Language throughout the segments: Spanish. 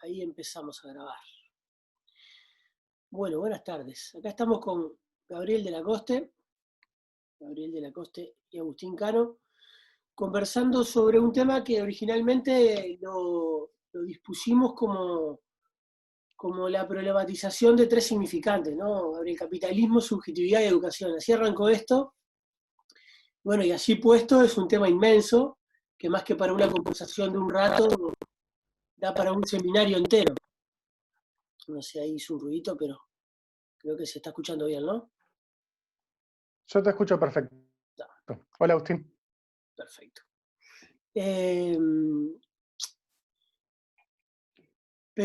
Ahí empezamos a grabar. Bueno, buenas tardes. Acá estamos con Gabriel de la Coste y Agustín Cano, conversando sobre un tema que originalmente lo dispusimos como la problematización de tres significantes, ¿no? El capitalismo, subjetividad y educación. Así arrancó esto. Bueno, y así puesto es un tema inmenso, que más que para una conversación de un rato, da para un seminario entero. No sé, ahí hizo un ruidito, pero creo que se está escuchando bien, ¿no? Yo te escucho perfecto. Hola, Agustín. Perfecto. Pero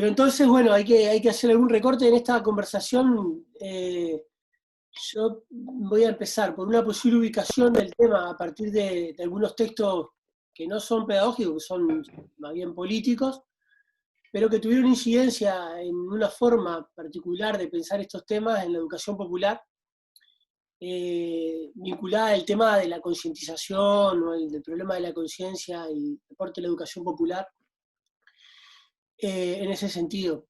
entonces, bueno, hay que hacer algún recorte en esta conversación. Yo voy a empezar por una posible ubicación del tema a partir de algunos textos que no son pedagógicos, que son más bien políticos, pero que tuvieron incidencia en una forma particular de pensar estos temas en la educación popular, vinculada al tema de la concientización o del problema de la conciencia y el aporte de la educación popular en ese sentido.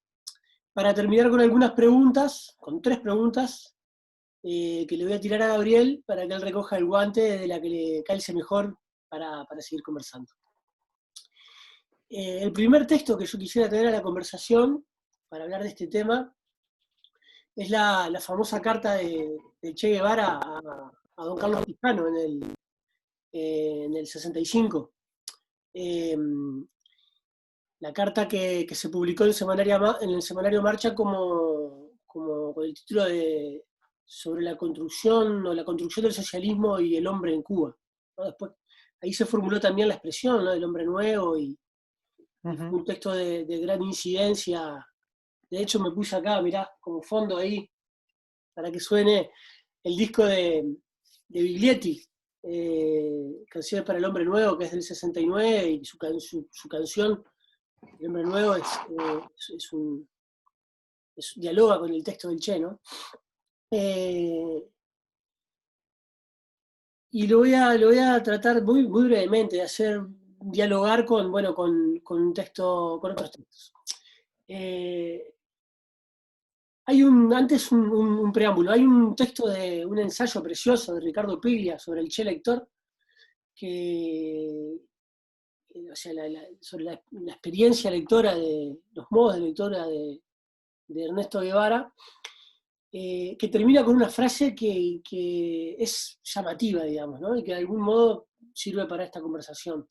Para terminar con algunas preguntas, con tres preguntas, que le voy a tirar a Gabriel para que él recoja el guante de la que le calce mejor para seguir conversando. El primer texto que yo quisiera tener a la conversación para hablar de este tema es la famosa carta de Che Guevara a don Carlos Quijano en el 65. La carta que se publicó en el semanario Marcha con el título de sobre la construcción del socialismo y el hombre en Cuba, ¿no? Después, ahí se formuló también la expresión, ¿no?, del hombre nuevo, y fue un texto de gran incidencia. De hecho, me puse acá, mirá, como fondo ahí, para que suene el disco de Biglietti, Canciones para el Hombre Nuevo, que es del 69, y su canción El Hombre Nuevo dialoga con el texto del Che, ¿no? Y lo voy a tratar muy, muy brevemente, de hacer dialogar con un texto, con otros textos. Hay un preámbulo, hay un texto de un ensayo precioso de Ricardo Piglia sobre el Che lector, o sea, sobre la experiencia lectora, los modos de lectora de Ernesto Guevara, que termina con una frase que es llamativa, digamos, ¿no?, y que de algún modo sirve para esta conversación.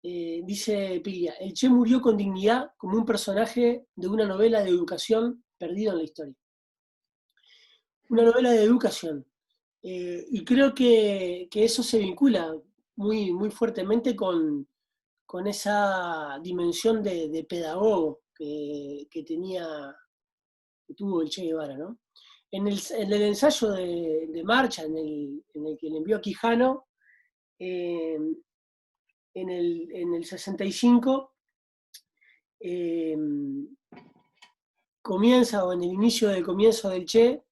Dice Piglia: el Che murió con dignidad como un personaje de una novela de educación perdido en la historia. Una novela de educación. Y creo que eso se vincula muy, muy fuertemente con esa dimensión de pedagogo que tuvo el Che Guevara, ¿no? En el ensayo de Marcha, en el que le envió a Quijano, en el 65, comienza, o en el inicio del comienzo del Che,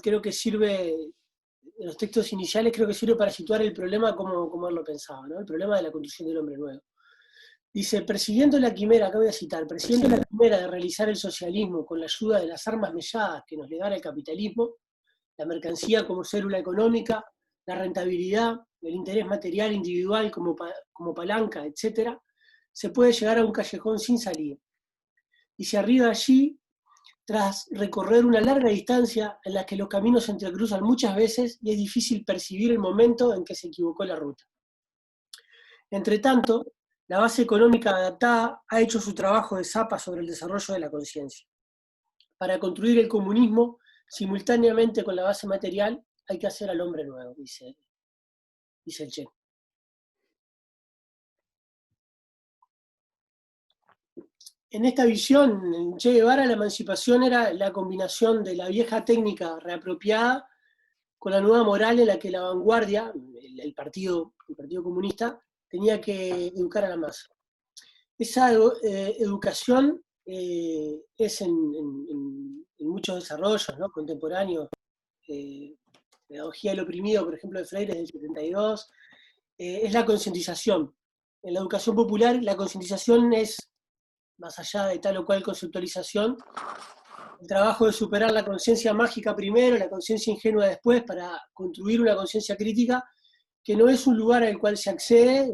creo que sirve, en los textos iniciales, creo que sirve para situar el problema como él lo pensaba, ¿no?, el problema de la construcción del hombre nuevo. Dice: persiguiendo la quimera, acá voy a citar, persiguiendo la quimera de realizar el socialismo con la ayuda de las armas melladas que nos legara el capitalismo, la mercancía como célula económica, la rentabilidad, el interés material individual como palanca, etc., se puede llegar a un callejón sin salida. Y se arriba allí, tras recorrer una larga distancia en la que los caminos se entrecruzan muchas veces y es difícil percibir el momento en que se equivocó la ruta. Entre tanto, la base económica adaptada ha hecho su trabajo de zapa sobre el desarrollo de la conciencia. Para construir el comunismo, simultáneamente con la base material, hay que hacer al hombre nuevo, dice el Che. En esta visión, en Che Guevara, la emancipación era la combinación de la vieja técnica reapropiada con la nueva moral en la que la vanguardia, el Partido Comunista, tenía que educar a la masa. Esa educación es en muchos desarrollos, ¿no?, contemporáneos, Pedagogía del oprimido, por ejemplo, de Freire, del 72, es la concientización. En la educación popular, la concientización es más allá de tal o cual conceptualización, el trabajo de superar la conciencia mágica primero, la conciencia ingenua después, para construir una conciencia crítica, que no es un lugar al cual se accede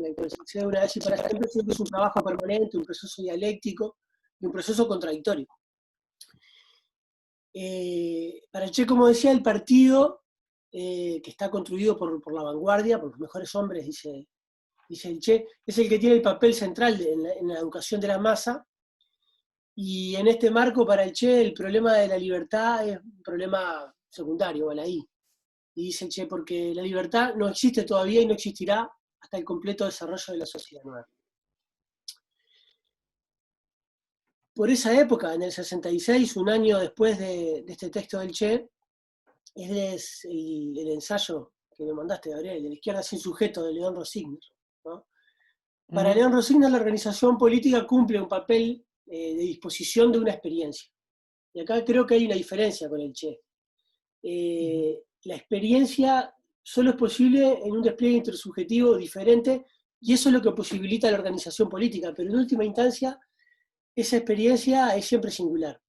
una vez y para siempre, sino que es un trabajo permanente, un proceso dialéctico y un proceso contradictorio. Para el Che, como decía, el partido, que está construido por la vanguardia, por los mejores hombres, dice el Che, es el que tiene el papel central en la educación de la masa. Y en este marco, para el Che, el problema de la libertad es un problema secundario, baladí. Y dice el Che, porque la libertad no existe todavía y no existirá hasta el completo desarrollo de la sociedad nueva. Por esa época, en el 66, un año después de este texto del Che, es el ensayo que me mandaste, Gabriel, de la izquierda sin sujeto, de León Rosigner, ¿no? Para León Rosigner, la organización política cumple un papel de disposición de una experiencia. Y acá creo que hay una diferencia con el Che. La experiencia solo es posible en un despliegue intersubjetivo diferente, y eso es lo que posibilita la organización política, pero en última instancia, esa experiencia es siempre singular.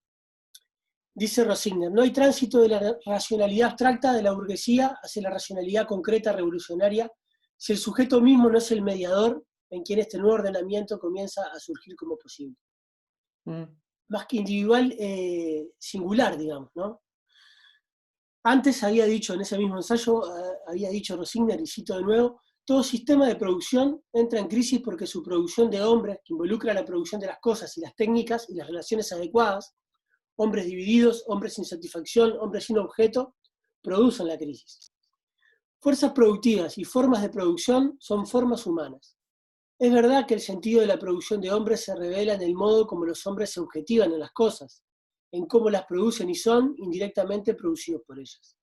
Dice Rosigner, no hay tránsito de la racionalidad abstracta de la burguesía hacia la racionalidad concreta revolucionaria si el sujeto mismo no es el mediador en quien este nuevo ordenamiento comienza a surgir como posible. Más que individual, singular, digamos, ¿no? Antes había dicho, en ese mismo ensayo, había dicho Rosigner, y cito de nuevo, todo sistema de producción entra en crisis porque su producción de hombres, que involucra la producción de las cosas y las técnicas y las relaciones adecuadas, hombres divididos, hombres sin satisfacción, hombres sin objeto, producen la crisis. Fuerzas productivas y formas de producción son formas humanas. Es verdad que el sentido de la producción de hombres se revela en el modo como los hombres se objetivan en las cosas, en cómo las producen y son indirectamente producidos por ellas.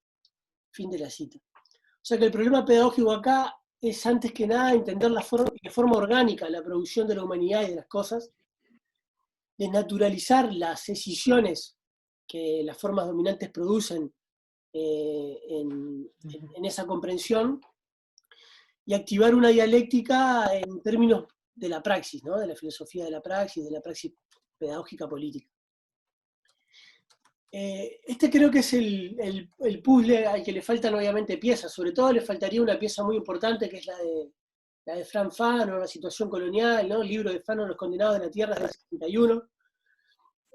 Fin de la cita. O sea que el problema pedagógico acá es antes que nada entender de forma orgánica la producción de la humanidad y de las cosas, desnaturalizar las escisiones que las formas dominantes producen en esa comprensión, y activar una dialéctica en términos de la praxis, ¿no? De la filosofía de la praxis pedagógica política. Este creo que es el puzzle al que le faltan obviamente piezas, sobre todo le faltaría una pieza muy importante que es la de Fran Fano, La situación colonial, ¿no? El libro de Fano, Los condenados de la tierra, del 71.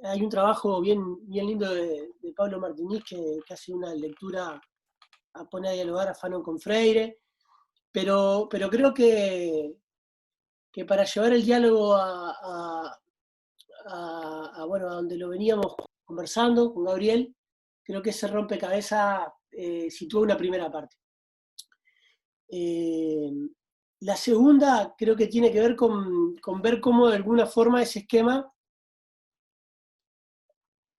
Hay un trabajo bien lindo de Pablo Martínez que hace una lectura, pone a dialogar a Fanon con Freire, pero creo que para llevar el diálogo bueno, a donde lo veníamos conversando con Gabriel, creo que ese rompecabezas sitúa una primera parte. La segunda creo que tiene que ver con ver cómo de alguna forma ese esquema,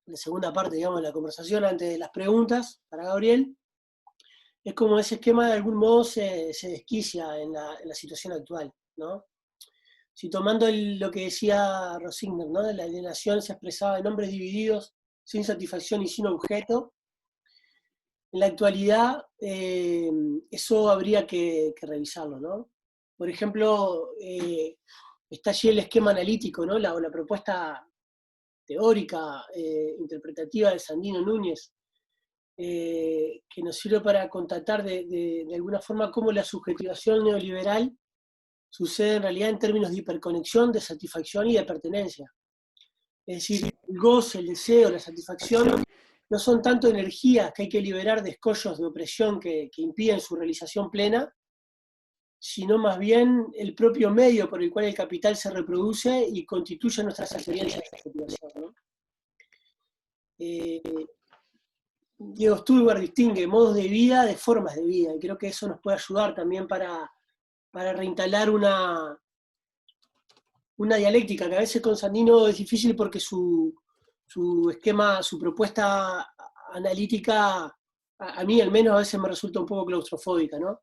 la segunda parte, digamos, de la conversación antes de las preguntas para Gabriel, es como ese esquema de algún modo se desquicia en la situación actual, ¿no? Si tomando lo que decía Rosigner, ¿no? La alienación se expresaba en hombres divididos, sin satisfacción y sin objeto. En la actualidad, eso habría que revisarlo, ¿no? Por ejemplo, está allí el esquema analítico, ¿no? La propuesta teórica, interpretativa de Sandino Núñez, que nos sirve para constatar de alguna forma cómo la subjetivación neoliberal sucede en realidad en términos de hiperconexión, de satisfacción y de pertenencia. Es decir, el goce, el deseo, la satisfacción no son tanto energías que hay que liberar de escollos de opresión que impiden su realización plena, sino más bien el propio medio por el cual el capital se reproduce y constituye nuestras experiencias de subjetivación, ¿no? Diego Sturbar distingue modos de vida de formas de vida, y creo que eso nos puede ayudar también para reinstalar una dialéctica, que a veces con Sandino es difícil porque su esquema, su propuesta analítica, a mí al menos a veces me resulta un poco claustrofóbica, ¿no?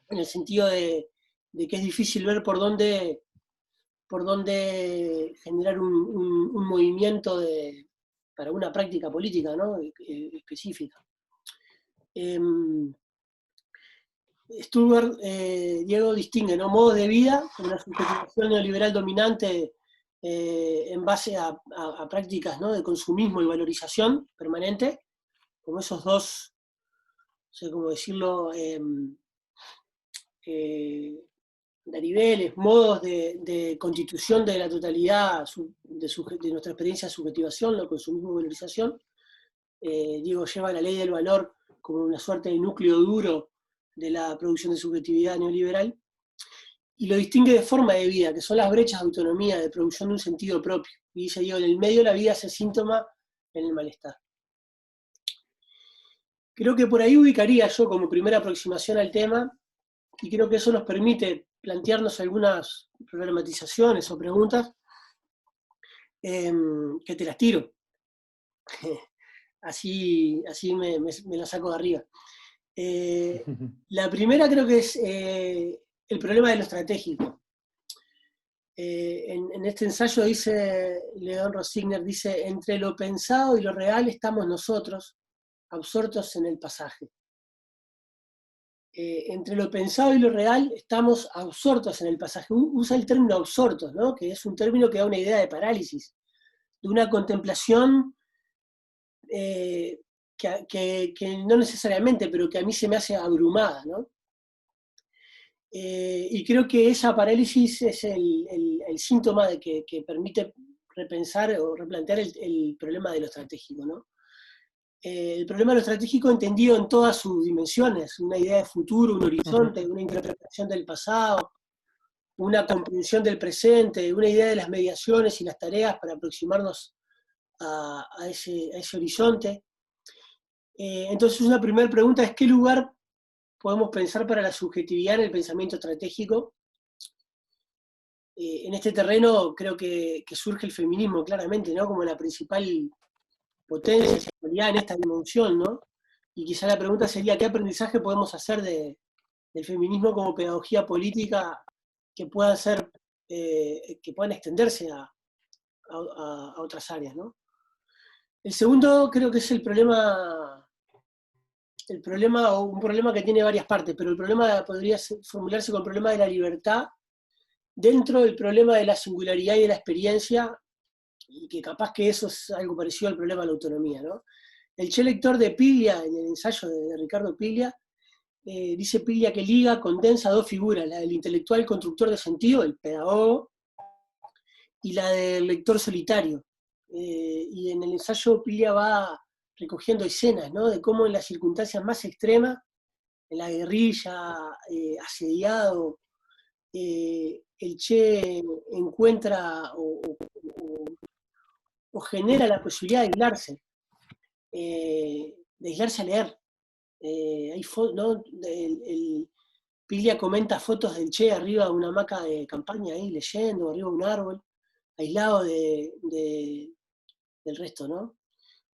En el sentido de que es difícil ver por dónde generar un movimiento para una práctica política, ¿no? Específica. Sturbar, Diego, distingue, ¿no? Modos de vida, como la subjetivación neoliberal dominante en base a prácticas, ¿no?, de consumismo y valorización permanente, como esos dos, no sé cómo decirlo, niveles, modos de constitución de la totalidad de nuestra experiencia de subjetivación, el consumismo y valorización. Diego lleva la ley del valor como una suerte de núcleo duro de la producción de subjetividad neoliberal, y lo distingue de forma de vida, que son las brechas de autonomía, de producción de un sentido propio. Y dice, Diego, en el medio la vida se síntoma en el malestar. Creo que por ahí ubicaría yo como primera aproximación al tema, y creo que eso nos permite plantearnos algunas problematizaciones o preguntas, que te las tiro. Así me la saco de arriba. La primera creo que es el problema de lo estratégico. En este ensayo dice León Rosigner, dice, entre lo pensado y lo real estamos nosotros, absortos en el pasaje. Entre lo pensado y lo real estamos absortos en el pasaje. Usa el término absortos, ¿no?, que es un término que da una idea de parálisis, de una contemplación que no necesariamente, pero que a mí se me hace abrumada, ¿no? Y creo que esa parálisis es el síntoma de que permite repensar o replantear el problema de lo estratégico, ¿no? El problema de lo estratégico entendido en todas sus dimensiones, una idea de futuro, un horizonte, una interpretación del pasado, una comprensión del presente, una idea de las mediaciones y las tareas para aproximarnos a ese horizonte. Entonces una primera pregunta es, ¿qué lugar podemos pensar para la subjetividad en el pensamiento estratégico? En este terreno creo que surge el feminismo claramente, ¿no?, como la principal potencia, sexualidad en esta dimensión, ¿no? Y quizá la pregunta sería, ¿qué aprendizaje podemos hacer del feminismo como pedagogía política que puedan que puedan extenderse a otras áreas, ¿no? El segundo creo que es un problema que tiene varias partes, pero el problema podría formularse como el problema de la libertad dentro del problema de la singularidad y de la experiencia, y que capaz que eso es algo parecido al problema de la autonomía, ¿no? El Che lector de Piglia, en el ensayo de Ricardo Piglia, dice Piglia que liga, condensa dos figuras, la del intelectual constructor de sentido, el pedagogo, y la del lector solitario. Y en el ensayo Piglia va recogiendo escenas, ¿no?, de cómo en las circunstancias más extremas, en la guerrilla, asediado, el Che encuentra o genera la posibilidad de aislarse a leer. ¿No? Piglia comenta fotos del Che arriba de una hamaca de campaña, ahí leyendo, arriba de un árbol, aislado del resto, ¿no?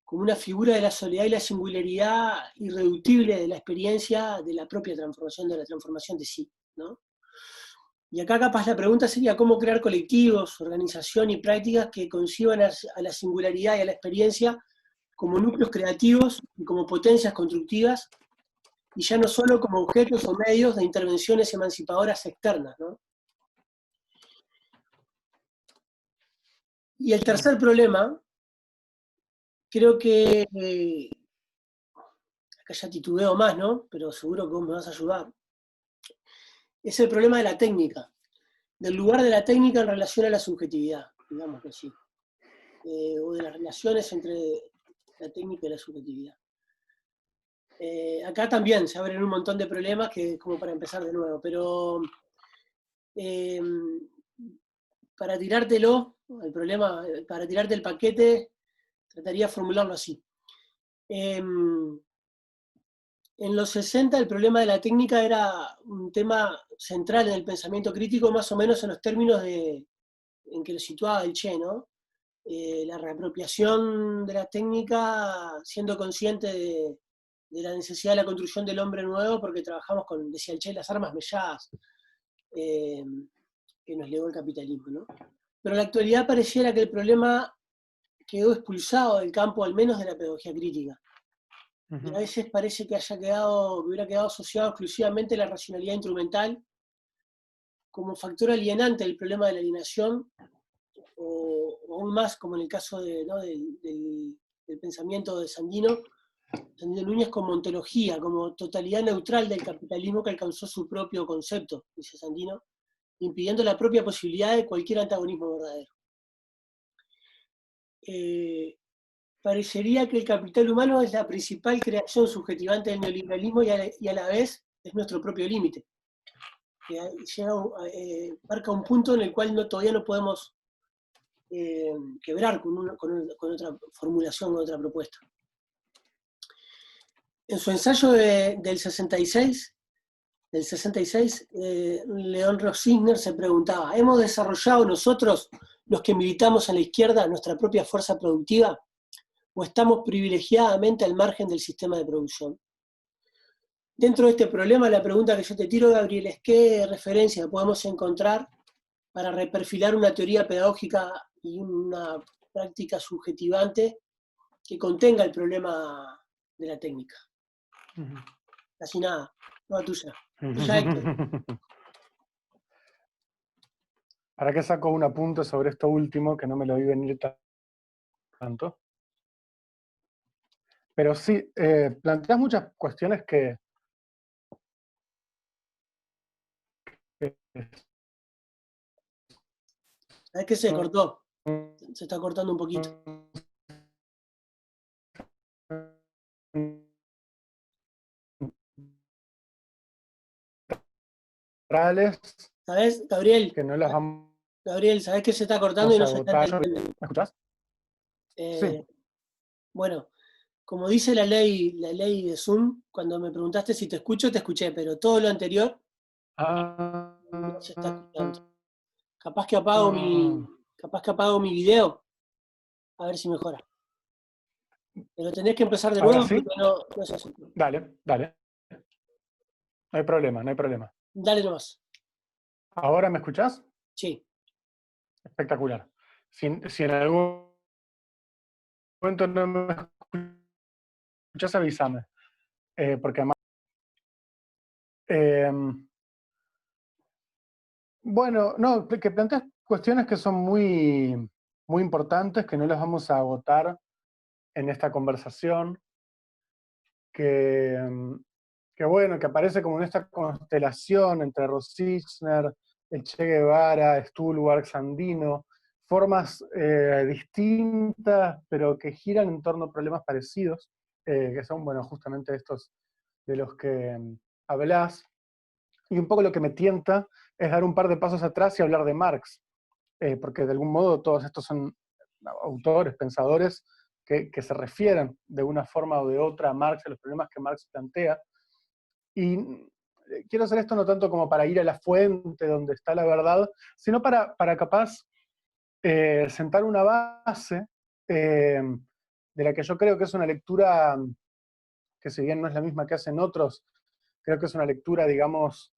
Como una figura de la soledad y la singularidad irreductible de la experiencia de la propia transformación, de la transformación de sí, ¿no? Y acá capaz la pregunta sería cómo crear colectivos, organización y prácticas que conciban a la singularidad y a la experiencia como núcleos creativos y como potencias constructivas, y ya no solo como objetos o medios de intervenciones emancipadoras externas, ¿no? Y el tercer problema, creo que, acá ya titubeo más, ¿no?, pero seguro que vos me vas a ayudar, es el problema de la técnica, del lugar de la técnica en relación a la subjetividad, digamos que sí, o de las relaciones entre la técnica y la subjetividad. Acá también se abren un montón de problemas que como para empezar de nuevo, pero para tirártelo, el problema, para tirarte el paquete, trataría de formularlo así. En los 60 el problema de la técnica era un tema central en el pensamiento crítico, más o menos en los términos en que lo situaba el Che, ¿no? La reapropiación de la técnica, siendo consciente de la necesidad de la construcción del hombre nuevo, porque trabajamos con, decía el Che, las armas melladas que nos legó el capitalismo, ¿no? Pero en la actualidad pareciera que el problema quedó expulsado del campo, al menos de la pedagogía crítica. Y a veces parece que hubiera quedado asociado exclusivamente a la racionalidad instrumental como factor alienante del problema de la alienación, o aún más, como en el caso ¿no? del pensamiento de Sandino Núñez, como ontología, como totalidad neutral del capitalismo que alcanzó su propio concepto, dice Sandino, impidiendo la propia posibilidad de cualquier antagonismo verdadero. Parecería que el capital humano es la principal creación subjetivante del neoliberalismo y a la vez es nuestro propio límite. Marca un punto en el cual todavía no podemos quebrar con otra formulación, con otra propuesta. En su ensayo del 66, León Rossigner se preguntaba: ¿hemos desarrollado nosotros, los que militamos a la izquierda, nuestra propia fuerza productiva? ¿O estamos privilegiadamente al margen del sistema de producción? Dentro de este problema, la pregunta que yo te tiro, Gabriel, es ¿qué referencia podemos encontrar para reperfilar una teoría pedagógica y una práctica subjetivante que contenga el problema de la técnica? Casi nada, toda tuya. Tuya, Héctor. ¿Para qué saco un apunte sobre esto último que no me lo vi venir tanto? Pero sí, planteas muchas cuestiones que ¿Sabes qué se cortó? Se está cortando un poquito. ¿Sabes, Gabriel? Que no las vamos Gabriel, ¿sabés que se está cortando y a no se está agotar. entendiendo? ¿Me escuchás? Sí. Bueno, como dice la ley de Zoom, cuando me preguntaste si te escucho, te escuché, pero todo lo anterior no se está escuchando. Capaz que apago mi video, a ver si mejora. Pero tenés que empezar de ¿Ahora nuevo sí? porque no es así. Dale, dale. No hay problema, no hay problema. Dale nomás. ¿Ahora me escuchás? Sí. Espectacular. Si en algún momento no me escuchás, avísame. Porque además... bueno, no, que planteas cuestiones que son muy, muy importantes, que no las vamos a agotar en esta conversación, que bueno, que aparece como en esta constelación entre Rosicner, el Che Guevara, Stulberg, Sandino, formas distintas, pero que giran en torno a problemas parecidos, que son, bueno, justamente estos de los que hablás. Y un poco lo que me tienta es dar un par de pasos atrás y hablar de Marx, porque de algún modo todos estos son autores, pensadores, que se refieren de una forma o de otra a Marx, a los problemas que Marx plantea. Y quiero hacer esto no tanto como para ir a la fuente donde está la verdad, sino para capaz sentar una base de la que yo creo que es una lectura que, si bien no es la misma que hacen otros, creo que es una lectura, digamos,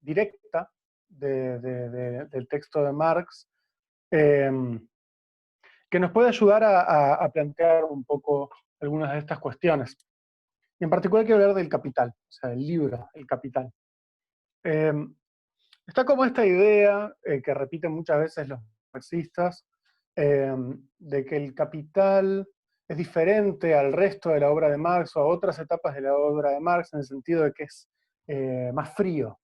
directa del texto de Marx, que nos puede ayudar a plantear un poco algunas de estas cuestiones. Y en particular quiero hablar del Capital, o sea, del libro, El Capital. Está como esta idea que repiten muchas veces los marxistas, de que el Capital es diferente al resto de la obra de Marx o a otras etapas de la obra de Marx, en el sentido de que es más frío.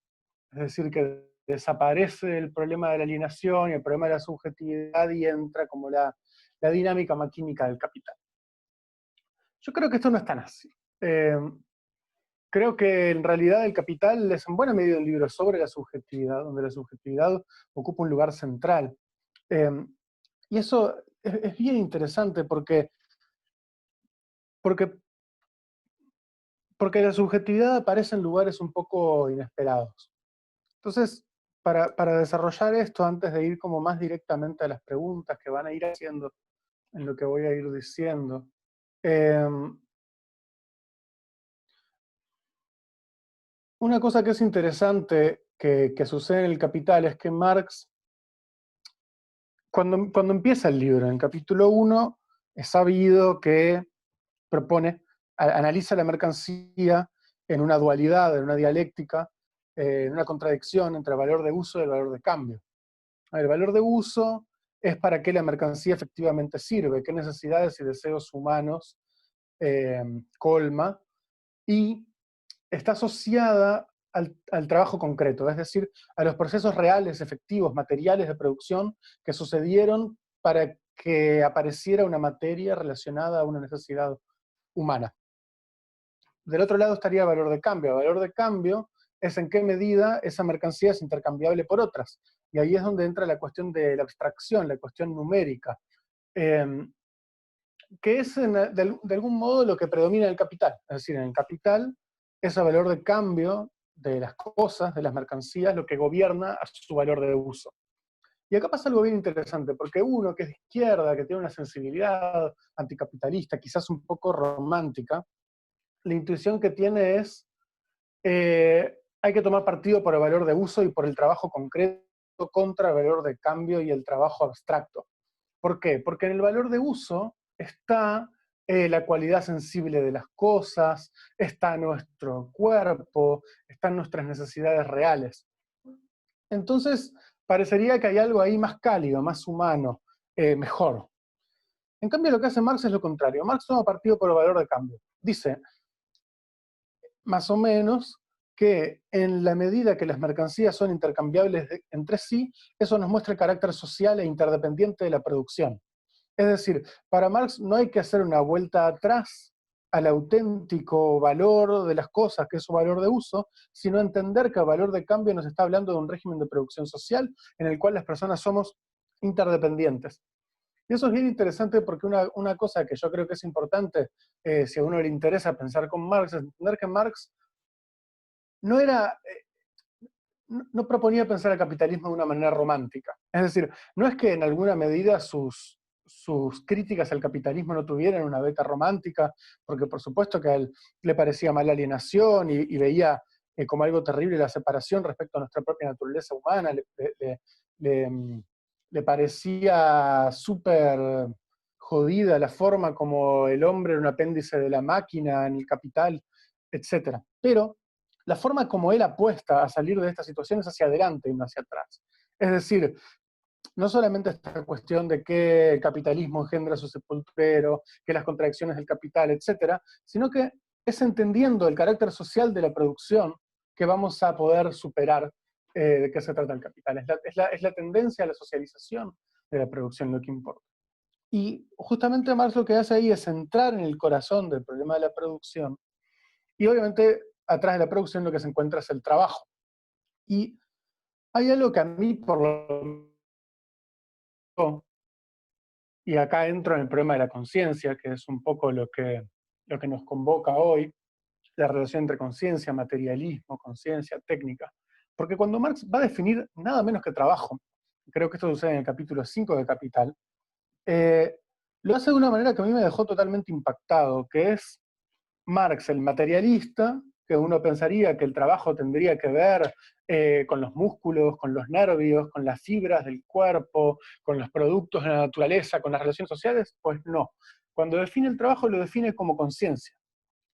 Es decir, que desaparece el problema de la alienación y el problema de la subjetividad y entra como la dinámica maquínica del capital. Yo creo que esto no es tan así. Creo que en realidad El Capital es en buena medida un libro sobre la subjetividad, donde la subjetividad ocupa un lugar central. Y eso es bien interesante porque la subjetividad aparece en lugares un poco inesperados. Entonces, para desarrollar esto, antes de ir como más directamente a las preguntas que van a ir haciendo en lo que voy a ir diciendo, una cosa que es interesante que sucede en El Capital es que Marx, cuando empieza el libro, en el capítulo 1, es sabido que analiza la mercancía en una dualidad, en una dialéctica, en una contradicción entre el valor de uso y el valor de cambio. El valor de uso es para qué la mercancía efectivamente sirve, qué necesidades y deseos humanos colma, y está asociada al trabajo concreto, es decir, a los procesos reales, efectivos, materiales de producción que sucedieron para que apareciera una materia relacionada a una necesidad humana. Del otro lado estaría valor de cambio. Valor de cambio es en qué medida esa mercancía es intercambiable por otras. Y ahí es donde entra la cuestión de la abstracción, la cuestión numérica, eh, que es de algún modo lo que predomina en el capital. Es decir, en el capital es el valor de cambio de las cosas, de las mercancías, lo que gobierna a su valor de uso. Y acá pasa algo bien interesante, porque uno que es de izquierda, que tiene una sensibilidad anticapitalista, quizás un poco romántica, la intuición que tiene es, hay que tomar partido por el valor de uso y por el trabajo concreto contra el valor de cambio y el trabajo abstracto. ¿Por qué? Porque en el valor de uso está la cualidad sensible de las cosas, está nuestro cuerpo, están nuestras necesidades reales. Entonces, parecería que hay algo ahí más cálido, más humano, mejor. En cambio, lo que hace Marx es lo contrario. Marx toma partido por el valor de cambio. Dice, más o menos, que en la medida que las mercancías son intercambiables entre sí, eso nos muestra el carácter social e interdependiente de la producción. Es decir, para Marx no hay que hacer una vuelta atrás al auténtico valor de las cosas, que es su valor de uso, sino entender que el valor de cambio nos está hablando de un régimen de producción social en el cual las personas somos interdependientes. Y eso es bien interesante porque una cosa que yo creo que es importante, si a uno le interesa pensar con Marx, es entender que Marx no era, no proponía pensar el capitalismo de una manera romántica. Es decir, no es que en alguna medida sus críticas al capitalismo no tuvieran una beta romántica, porque por supuesto que a él le parecía mal la alienación y veía como algo terrible la separación respecto a nuestra propia naturaleza humana, le parecía súper jodida la forma como el hombre era un apéndice de la máquina en el capital, etc. Pero la forma como él apuesta a salir de esta situación es hacia adelante y no hacia atrás. Es decir, no solamente esta cuestión de que el capitalismo engendra su sepulturero, que las contradicciones del capital, etcétera, sino que es entendiendo el carácter social de la producción que vamos a poder superar de qué se trata el capital. Es la tendencia a la socialización de la producción lo que importa. Y justamente Marx lo que hace ahí es entrar en el corazón del problema de la producción, y obviamente atrás de la producción lo que se encuentra es el trabajo. Y hay algo que a mí, por lo y acá entro en el problema de la conciencia, que es un poco lo que nos convoca hoy, la relación entre conciencia, materialismo, conciencia, técnica. Porque cuando Marx va a definir nada menos que trabajo, creo que esto sucede en el capítulo 5 de Capital, lo hace de una manera que a mí me dejó totalmente impactado, que es Marx, el materialista, que uno pensaría que el trabajo tendría que ver con los músculos, con los nervios, con las fibras del cuerpo, con los productos de la naturaleza, con las relaciones sociales, pues no. Cuando define el trabajo lo define como conciencia.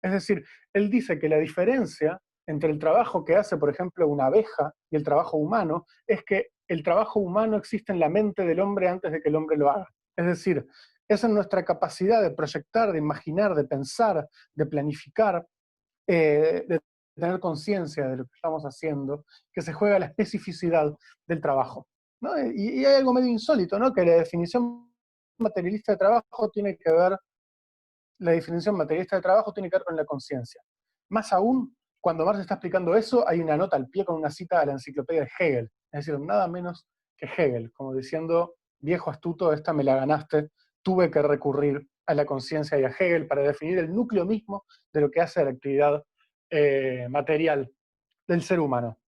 Es decir, él dice que la diferencia entre el trabajo que hace, por ejemplo, una abeja y el trabajo humano, es que el trabajo humano existe en la mente del hombre antes de que el hombre lo haga. Es decir, es en nuestra capacidad de proyectar, de imaginar, de pensar, de planificar, de tener conciencia de lo que estamos haciendo, que se juega la especificidad del trabajo, ¿no? Y hay algo medio insólito, ¿no? Que la definición materialista de trabajo tiene que ver, la definición materialista de trabajo tiene que ver con la conciencia. Más aún, cuando Marx está explicando eso, hay una nota al pie con una cita a la enciclopedia de Hegel, es decir, nada menos que Hegel, como diciendo, viejo astuto, esta me la ganaste, tuve que recurrir a la conciencia y a Hegel para definir el núcleo mismo de lo que hace la actividad material del ser humano.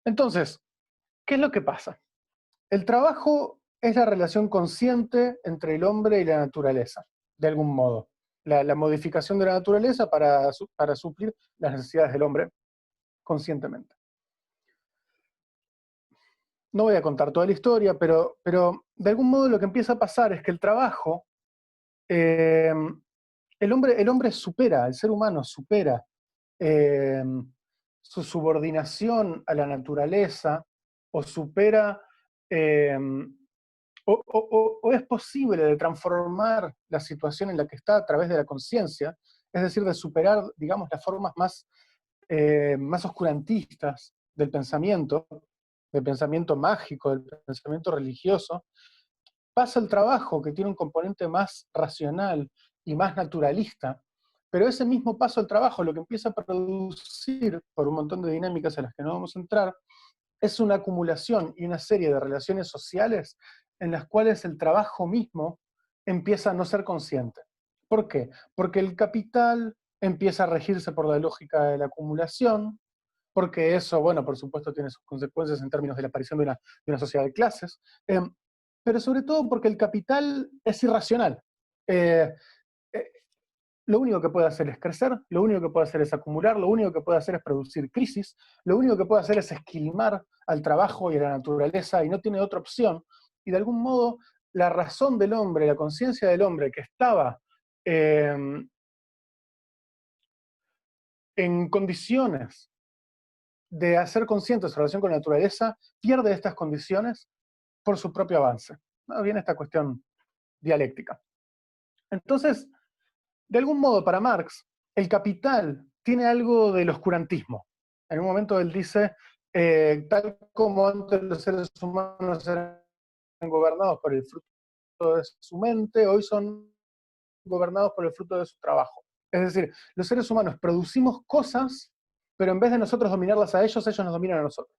Entonces, ¿qué es lo que pasa? El trabajo es la relación consciente entre el hombre y la naturaleza, de algún modo. La modificación de la naturaleza para suplir las necesidades del hombre conscientemente. No voy a contar toda la historia, pero de algún modo lo que empieza a pasar es que el trabajo, el hombre supera, el ser humano supera su subordinación a la naturaleza, o supera eh, o es posible de transformar la situación en la que está a través de la conciencia, es decir, de superar, digamos, las formas más oscurantistas del pensamiento mágico, del pensamiento religioso, pasa el trabajo que tiene un componente más racional y más naturalista, pero ese mismo paso al trabajo lo que empieza a producir, por un montón de dinámicas a las que no vamos a entrar, es una acumulación y una serie de relaciones sociales en las cuales el trabajo mismo empieza a no ser consciente. ¿Por qué? Porque el capital empieza a regirse por la lógica de la acumulación, porque eso, bueno, por supuesto tiene sus consecuencias en términos de la aparición de una sociedad de clases, pero sobre todo porque el capital es irracional. Eh, eh, lo único que puede hacer es crecer, lo único que puede hacer es acumular, lo único que puede hacer es producir crisis, lo único que puede hacer es esquilmar al trabajo y a la naturaleza y no tiene otra opción. Y de algún modo, la razón del hombre, la conciencia del hombre que estaba eh, en condiciones de hacer consciente su relación con la naturaleza, pierde estas condiciones por su propio avance. ¿No? Viene esta cuestión dialéctica. Entonces, de algún modo, para Marx, el capital tiene algo del oscurantismo. En un momento él dice, tal como antes los seres humanos eran gobernados por el fruto de su mente, hoy son gobernados por el fruto de su trabajo. Es decir, los seres humanos producimos cosas, pero en vez de nosotros dominarlas a ellos, ellos nos dominan a nosotros.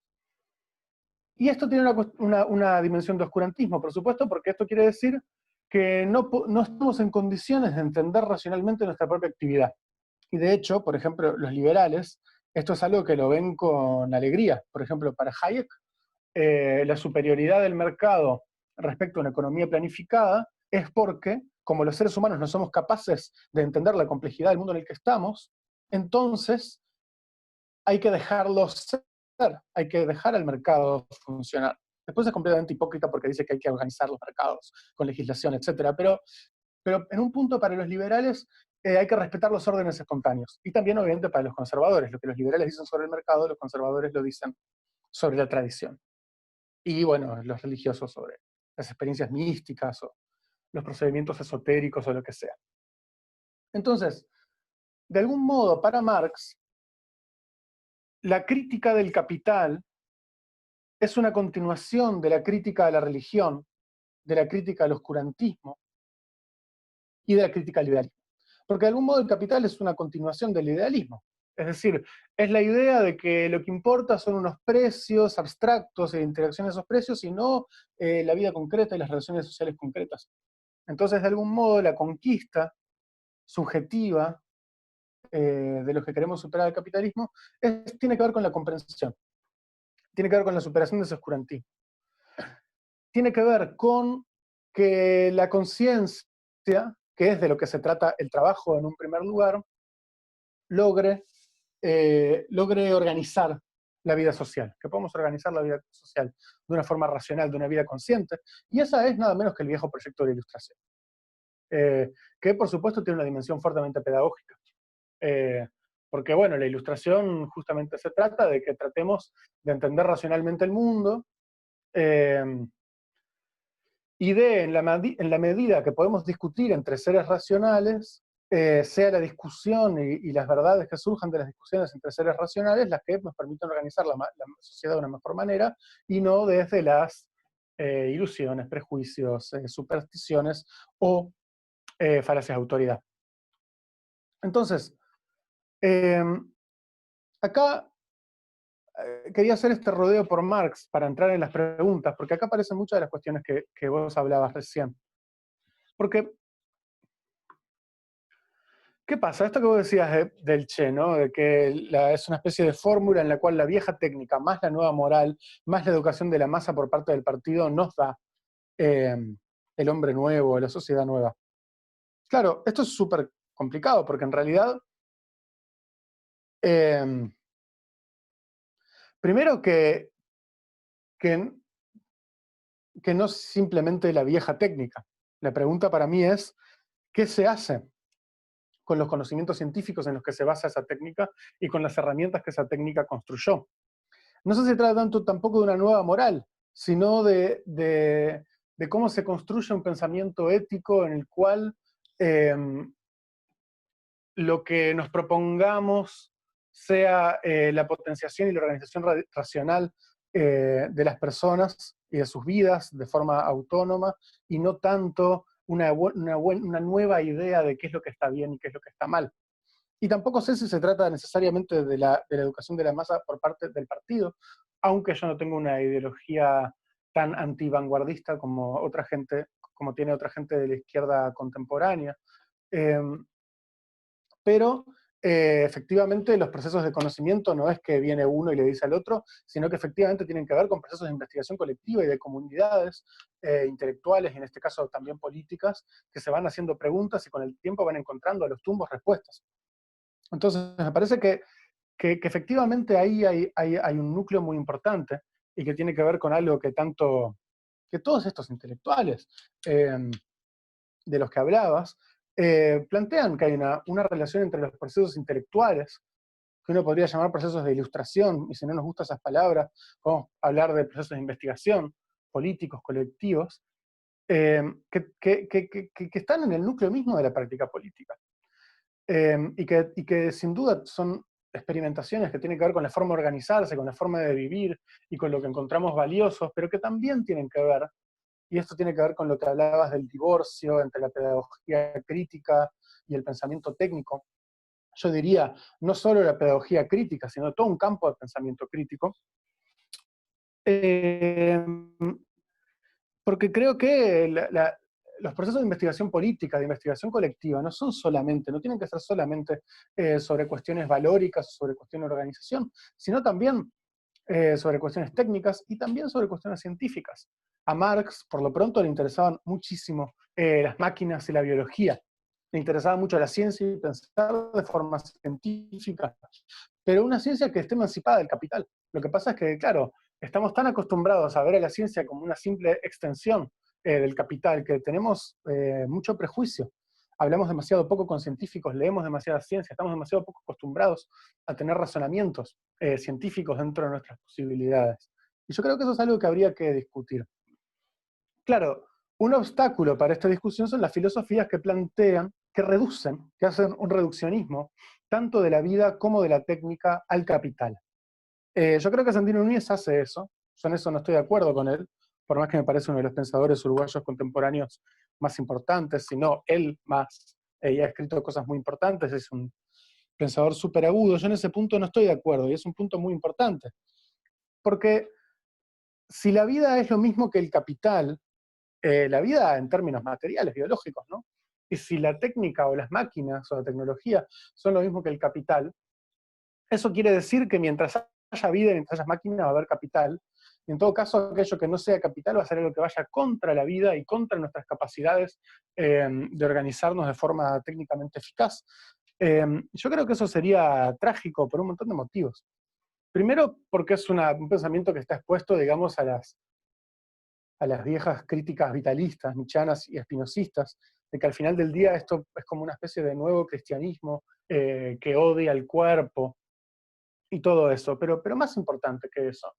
Y esto tiene una dimensión de oscurantismo, por supuesto, porque esto quiere decir que no estamos en condiciones de entender racionalmente nuestra propia actividad. Y de hecho, por ejemplo, los liberales, esto es algo que lo ven con alegría. Por ejemplo, para Hayek, la superioridad del mercado respecto a una economía planificada es porque, como los seres humanos no somos capaces de entender la complejidad del mundo en el que estamos, entonces hay que dejarlo ser, hay que dejar al mercado funcionar. Después es completamente hipócrita porque dice que hay que organizar los mercados con legislación, etc. Pero en un punto para los liberales hay que respetar los órdenes espontáneos. Y también, obviamente, para los conservadores. Lo que los liberales dicen sobre el mercado, los conservadores lo dicen sobre la tradición. Y, bueno, los religiosos sobre las experiencias místicas o los procedimientos esotéricos o lo que sea. Entonces, de algún modo, para Marx, la crítica del capital es una continuación de la crítica a la religión, de la crítica al oscurantismo y de la crítica al idealismo. Porque de algún modo el capital es una continuación del idealismo. Es decir, es la idea de que lo que importa son unos precios abstractos e interacción de esos precios y no la vida concreta y las relaciones sociales concretas. Entonces, de algún modo, la conquista subjetiva de los que queremos superar el capitalismo tiene que ver con la comprensión, tiene que ver con la superación de ese oscurantismo. Tiene que ver con que la conciencia, que es de lo que se trata el trabajo en un primer lugar, logre organizar la vida social, que podamos organizar la vida social de una forma racional, de una vida consciente, y esa es nada menos que el viejo proyecto de la Ilustración, que por supuesto tiene una dimensión fuertemente pedagógica, porque bueno, la Ilustración justamente se trata de que tratemos de entender racionalmente el mundo, y en la medida que podemos discutir entre seres racionales, sea la discusión y las verdades que surjan de las discusiones entre seres racionales las que nos permiten organizar la sociedad de una mejor manera y no desde las ilusiones, prejuicios, supersticiones o falacias de autoridad. Entonces, acá quería hacer este rodeo por Marx para entrar en las preguntas, porque acá aparecen muchas de las cuestiones que vos hablabas recién. Porque, ¿qué pasa? Esto que vos decías del Che, ¿no? De que es una especie de fórmula en la cual la vieja técnica, más la nueva moral, más la educación de la masa por parte del partido, nos da el hombre nuevo, la sociedad nueva. Claro, esto es súper complicado, porque en realidad, primero que no es simplemente la vieja técnica. La pregunta para mí es, ¿qué se hace con los conocimientos científicos en los que se basa esa técnica y con las herramientas que esa técnica construyó? No se trata tanto tampoco de una nueva moral, sino de cómo se construye un pensamiento ético en el cual lo que nos propongamos sea la potenciación y la organización racional de las personas y de sus vidas de forma autónoma, y no tanto una nueva idea de qué es lo que está bien y qué es lo que está mal. Y tampoco sé si se trata necesariamente de la educación de la masa por parte del partido, aunque yo no tengo una ideología tan antivanguardista como otra gente, como tiene otra gente de la izquierda contemporánea. Eh, pero efectivamente los procesos de conocimiento no es que viene uno y le dice al otro, sino que efectivamente tienen que ver con procesos de investigación colectiva y de comunidades intelectuales, y en este caso también políticas, que se van haciendo preguntas y con el tiempo van encontrando a los tumbos respuestas. Entonces, me parece que efectivamente ahí hay un núcleo muy importante y que tiene que ver con algo que todos estos intelectuales de los que hablabas plantean que hay una relación entre los procesos intelectuales, que uno podría llamar procesos de ilustración, y si no nos gustan esas palabras, podemos hablar de procesos de investigación, políticos, colectivos, que están en el núcleo mismo de la práctica política. Y que sin duda son experimentaciones que tienen que ver con la forma de organizarse, con la forma de vivir y con lo que encontramos valiosos, pero que también tienen que ver, y esto tiene que ver con lo que hablabas del divorcio entre la pedagogía crítica y el pensamiento técnico. Yo diría, no solo la pedagogía crítica, sino todo un campo de pensamiento crítico, eh, porque creo que los procesos de investigación política, de investigación colectiva, no son solamente, no tienen que ser solamente sobre cuestiones valóricas o sobre cuestiones de organización, sino también sobre cuestiones técnicas y también sobre cuestiones científicas. A Marx, por lo pronto, le interesaban muchísimo las máquinas y la biología. Le interesaba mucho la ciencia y pensar de forma científica, pero una ciencia que esté emancipada del capital. Lo que pasa es que, claro, estamos tan acostumbrados a ver a la ciencia como una simple extensión del capital, que tenemos mucho prejuicio. Hablamos demasiado poco con científicos, leemos demasiada ciencia, estamos demasiado poco acostumbrados a tener razonamientos científicos dentro de nuestras posibilidades. Y yo creo que eso es algo que habría que discutir. Claro, un obstáculo para esta discusión son las filosofías que plantean, que reducen, que hacen un reduccionismo, tanto de la vida como de la técnica al capital. Yo creo que Sandino Núñez hace eso, yo en eso no estoy de acuerdo con él, por más que me parece uno de los pensadores uruguayos contemporáneos más importantes, sino él más, y ha escrito cosas muy importantes, es un pensador súper agudo. Yo en ese punto no estoy de acuerdo, y es un punto muy importante, porque si la vida es lo mismo que el capital, la vida en términos materiales, biológicos, ¿no? Y si la técnica o las máquinas o la tecnología son lo mismo que el capital, eso quiere decir que mientras haya vida y mientras haya máquinas va a haber capital, y en todo caso aquello que no sea capital va a ser algo que vaya contra la vida y contra nuestras capacidades de organizarnos de forma técnicamente eficaz. Yo creo que eso sería trágico por un montón de motivos. Primero, porque es un pensamiento que está expuesto, digamos, a las viejas críticas vitalistas, nietzscheanas y espinosistas, de que al final del día esto es como una especie de nuevo cristianismo que odia el cuerpo y todo eso. Pero más importante que eso,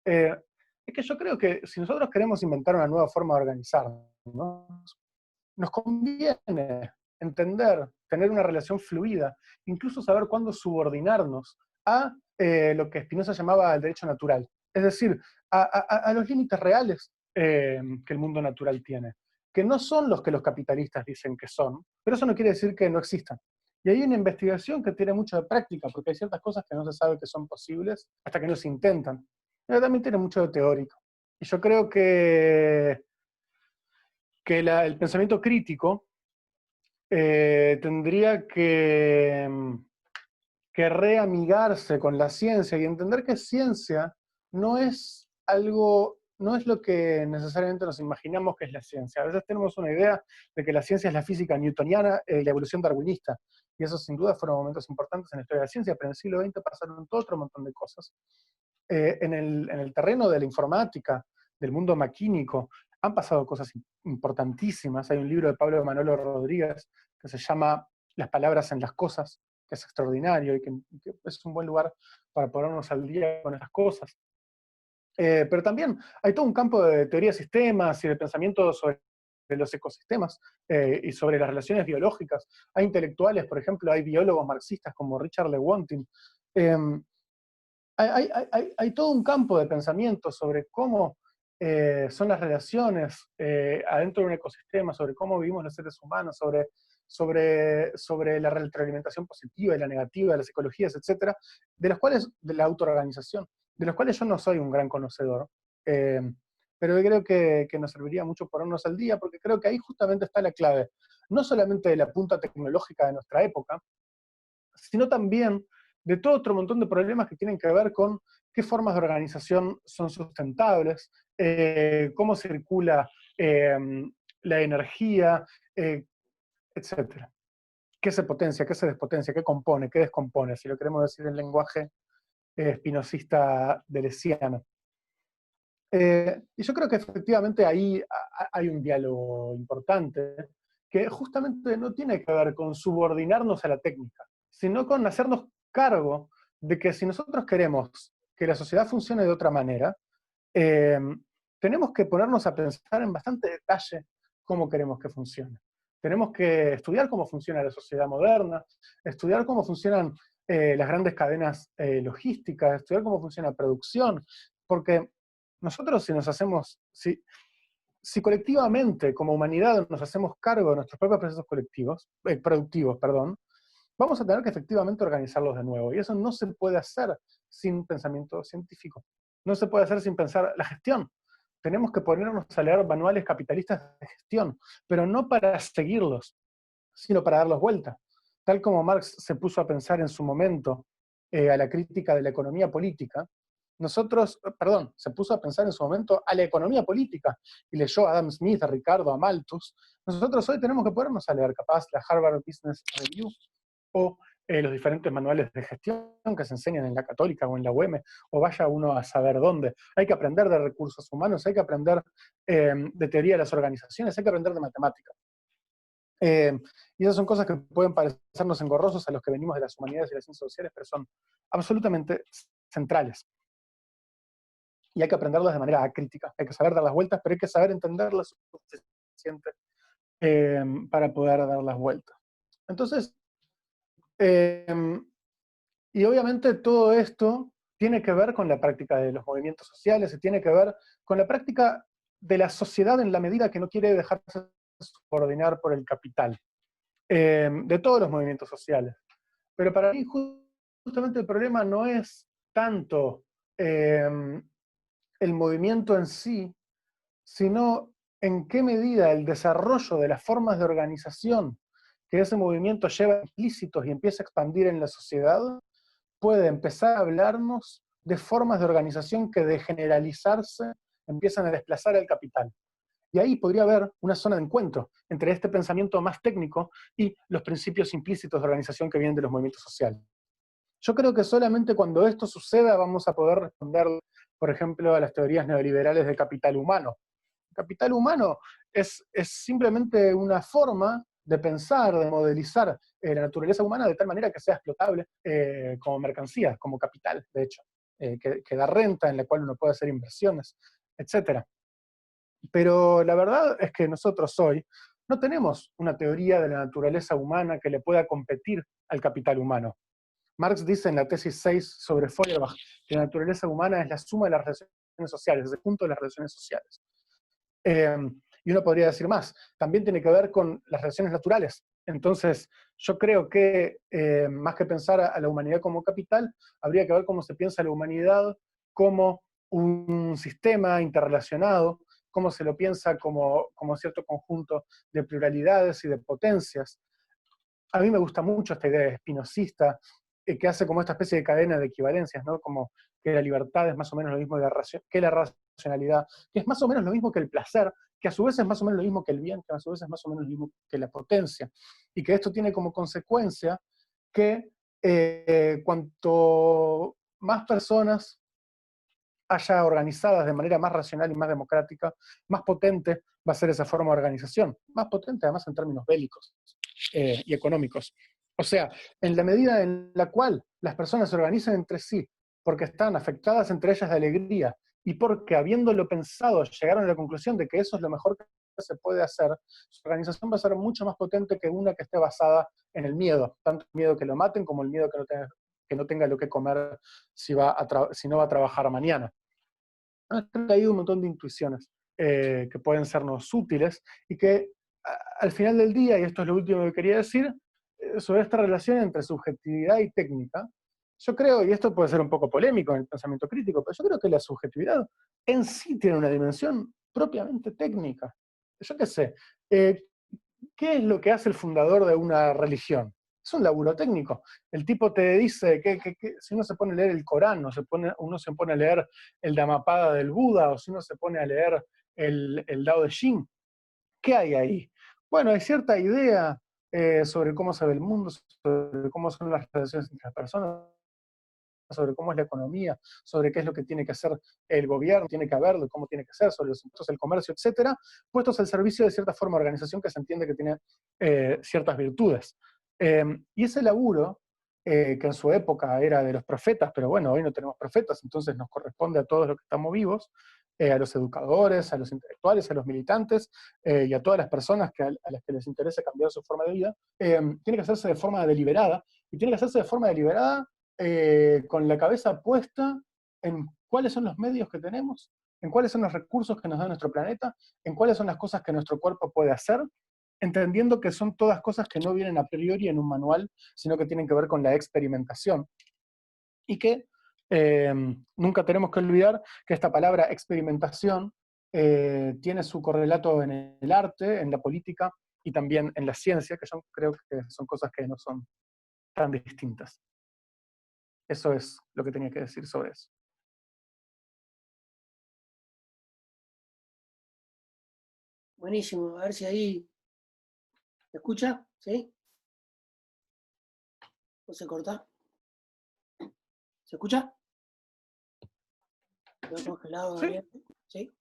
es que yo creo que si nosotros queremos inventar una nueva forma de organizarnos, ¿no?, nos conviene entender, tener una relación fluida, incluso saber cuándo subordinarnos a lo que Spinoza llamaba el derecho natural, es decir, a los límites reales que el mundo natural tiene, que no son los que los capitalistas dicen que son, pero eso no quiere decir que no existan. Y hay una investigación que tiene mucho de práctica, porque hay ciertas cosas que no se sabe que son posibles hasta que no se intentan, pero también tiene mucho de teórico. Y yo creo que el pensamiento crítico tendría que reamigarse con la ciencia y entender que ciencia no es algo, no es lo que necesariamente nos imaginamos que es la ciencia. A veces tenemos una idea de que la ciencia es la física newtoniana y la evolución darwinista, y esos sin duda fueron momentos importantes en la historia de la ciencia, pero en el siglo XX pasaron todo otro montón de cosas. En el terreno de la informática, del mundo maquínico, han pasado cosas importantísimas. Hay un libro de Pablo Manolo Rodríguez que se llama Las palabras en las cosas, que es extraordinario y que es un buen lugar para ponernos al día con esas cosas. Pero también hay todo un campo de teoría de sistemas y de pensamiento sobre los ecosistemas y sobre las relaciones biológicas. Hay intelectuales, por ejemplo, hay biólogos marxistas como Richard Lewontin. Eh, hay todo un campo de pensamiento sobre cómo son las relaciones adentro de un ecosistema, sobre cómo vivimos los seres humanos, sobre la retroalimentación positiva y la negativa, de las ecologías, etcétera, de los cuales, de la autoorganización, de los cuales yo no soy un gran conocedor, eh, pero creo que nos serviría mucho ponernos al día, porque creo que ahí justamente está la clave, no solamente de la punta tecnológica de nuestra época, sino también de todo otro montón de problemas que tienen que ver con qué formas de organización son sustentables, cómo circula la energía, etc. ¿Qué se potencia, qué se despotencia, qué compone, qué descompone, si lo queremos decir en lenguaje espinosista deleuziano? Y yo creo que efectivamente ahí hay un diálogo importante que justamente no tiene que ver con subordinarnos a la técnica, sino con hacernos cargo de que si nosotros queremos que la sociedad funcione de otra manera, eh, tenemos que ponernos a pensar en bastante detalle cómo queremos que funcione. Tenemos que estudiar cómo funciona la sociedad moderna, estudiar cómo funcionan las grandes cadenas logísticas, estudiar cómo funciona la producción, porque nosotros si colectivamente, como humanidad, nos hacemos cargo de nuestros propios procesos productivos, perdón, vamos a tener que efectivamente organizarlos de nuevo. Y eso no se puede hacer sin pensamiento científico. No se puede hacer sin pensar la gestión. Tenemos que ponernos a leer manuales capitalistas de gestión, pero no para seguirlos, sino para darlos vuelta. Tal como Marx se puso a pensar en su momento a la crítica de la economía política, se puso a pensar en su momento a la economía política y leyó a Adam Smith, a Ricardo, a Malthus. Nosotros hoy tenemos que ponernos a leer capaz la Harvard Business Review o los diferentes manuales de gestión que se enseñan en la Católica o en la UEM, o vaya uno a saber dónde. Hay que aprender de recursos humanos, hay que aprender de teoría de las organizaciones, hay que aprender de matemáticas. Y esas son cosas que pueden parecernos engorrosos a los que venimos de las humanidades y las ciencias sociales, pero son absolutamente centrales. Y hay que aprenderlas de manera acrítica. Hay que saber dar las vueltas, pero hay que saber entenderlas lo suficiente para poder dar las vueltas. Entonces, y obviamente todo esto tiene que ver con la práctica de los movimientos sociales, y tiene que ver con la práctica de la sociedad en la medida que no quiere dejarse subordinar por el capital, de todos los movimientos sociales. Pero para mí justamente el problema no es tanto el movimiento en sí, sino en qué medida el desarrollo de las formas de organización que ese movimiento lleva implícitos y empieza a expandir en la sociedad, puede empezar a hablarnos de formas de organización que de generalizarse empiezan a desplazar al capital. Y ahí podría haber una zona de encuentro entre este pensamiento más técnico y los principios implícitos de organización que vienen de los movimientos sociales. Yo creo que solamente cuando esto suceda vamos a poder responder, por ejemplo, a las teorías neoliberales de capital humano. El capital humano es simplemente una forma de pensar, de modelizar la naturaleza humana de tal manera que sea explotable como mercancía, como capital, de hecho, que da renta, en la cual uno puede hacer inversiones, etc. Pero la verdad es que nosotros hoy no tenemos una teoría de la naturaleza humana que le pueda competir al capital humano. Marx dice en la tesis 6 sobre Feuerbach que la naturaleza humana es la suma de las relaciones sociales, es el punto de las relaciones sociales. Y uno podría decir más, también tiene que ver con las relaciones naturales. Entonces, yo creo que más que pensar a la humanidad como capital, habría que ver cómo se piensa la humanidad como un sistema interrelacionado, cómo se lo piensa como cierto conjunto de pluralidades y de potencias. A mí me gusta mucho esta idea espinosista, que hace como esta especie de cadena de equivalencias, ¿no? Como que la libertad es más o menos lo mismo que la racionalidad, que es más o menos lo mismo que el placer, que a su vez es más o menos lo mismo que el bien, que a su vez es más o menos lo mismo que la potencia, y que esto tiene como consecuencia que cuanto más personas haya organizadas de manera más racional y más democrática, más potente va a ser esa forma de organización, más potente además en términos bélicos y económicos. O sea, en la medida en la cual las personas se organizan entre sí porque están afectadas entre ellas de alegría y porque habiéndolo pensado llegaron a la conclusión de que eso es lo mejor que se puede hacer, su organización va a ser mucho más potente que una que esté basada en el miedo, tanto el miedo que lo maten como el miedo que no tenga lo que comer si no va a trabajar mañana. Creo que hay un montón de intuiciones que pueden sernos útiles y que al final del día, y esto es lo último que quería decir, sobre esta relación entre subjetividad y técnica, yo creo, y esto puede ser un poco polémico en el pensamiento crítico, pero yo creo que la subjetividad en sí tiene una dimensión propiamente técnica. Yo qué sé, ¿qué es lo que hace el fundador de una religión? Es un laburo técnico. El tipo te dice que si uno se pone a leer el Corán, uno se pone a leer el Dhammapada del Buda, o si uno se pone a leer el Dao de Jing, ¿qué hay ahí? Bueno, hay cierta idea sobre cómo se ve el mundo, sobre cómo son las relaciones entre las personas, sobre cómo es la economía, sobre qué es lo que tiene que hacer el gobierno, tiene que haberlo, cómo tiene que ser, sobre los impuestos, el comercio, etcétera, puestos al servicio de cierta forma de organización que se entiende que tiene ciertas virtudes. Y ese laburo, que en su época era de los profetas, pero bueno, hoy no tenemos profetas, entonces nos corresponde a todos los que estamos vivos, a los educadores, a los intelectuales, a los militantes, y a todas las personas a las que les interesa cambiar su forma de vida, tiene que hacerse de forma deliberada, y tiene que hacerse de forma deliberada con la cabeza puesta en cuáles son los medios que tenemos, en cuáles son los recursos que nos da nuestro planeta, en cuáles son las cosas que nuestro cuerpo puede hacer, entendiendo que son todas cosas que no vienen a priori en un manual, sino que tienen que ver con la experimentación. Y que nunca tenemos que olvidar que esta palabra experimentación tiene su correlato en el arte, en la política y también en la ciencia, que yo creo que son cosas que no son tan distintas. Eso es lo que tenía que decir sobre eso. Buenísimo, a ver si ahí ¿se escucha? ¿Sí? ¿O se corta? ¿Se escucha? ¿Quedó congelado, Sí, Gabriel? ¿Sí?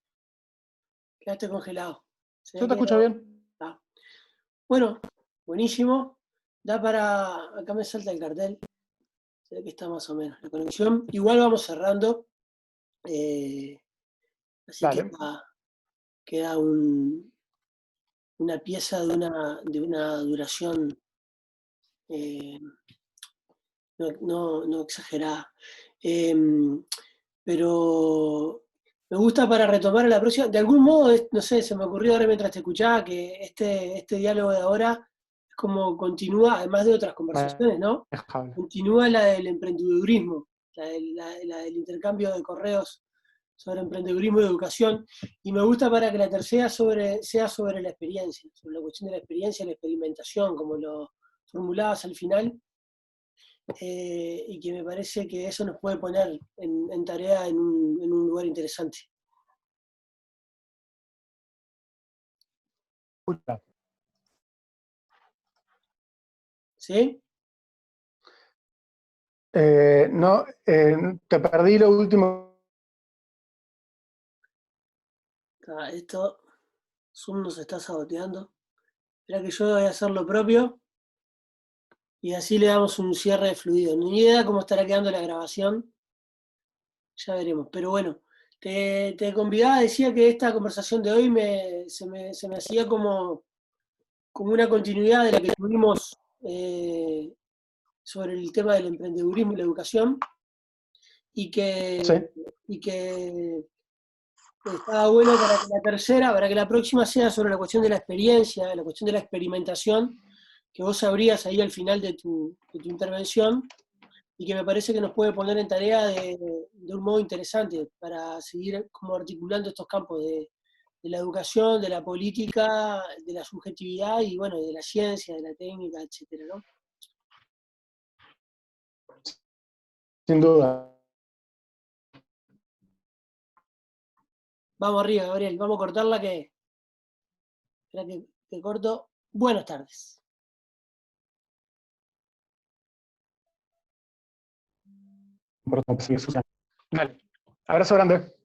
Quedaste congelado. Se yo ve te que escucho no. bien. Ah. Bueno, buenísimo. Da para. Acá me salta el cartel. Se ve que está más o menos la conexión. Igual vamos cerrando. eh, así que Dale. queda una pieza de una duración eh, no exagerada. Pero me gusta para retomar la próxima. De algún modo, no sé, se me ocurrió ahora mientras te escuchaba que este diálogo de ahora es como continúa, además de otras conversaciones, ¿no? Manejable. Continúa la del emprendedurismo, la del intercambio de correos sobre emprendedurismo y educación. Y me gusta para que la tercera sea sobre la experiencia, sobre la cuestión de la experiencia y la experimentación, como lo formulabas al final, y que me parece que eso nos puede poner en tarea en un lugar interesante. Escucha. ¿Sí? No, te perdí lo último. Esto, Zoom nos está saboteando. Espera que yo voy a hacer lo propio y así le damos un cierre fluido. Ni idea cómo estará quedando la grabación, ya veremos. Pero bueno, te convidaba, decía que esta conversación de hoy se me hacía como una continuidad de la que tuvimos sobre el tema del emprendedurismo y la educación, y Sí, que, y que estaba bueno para que la tercera, para que la próxima sea sobre la cuestión de la experiencia, la cuestión de la experimentación, que vos abrías ahí al final de tu intervención, y que me parece que nos puede poner en tarea de un modo interesante para seguir como articulando estos campos de la educación, de la política, de la subjetividad y bueno, de la ciencia, de la técnica, etcétera, ¿no? sin duda. Vamos arriba, Gabriel, vamos a cortarla que. Espera que corto. Buenas tardes. Importante, sí, Susana. Dale. Abrazo grande.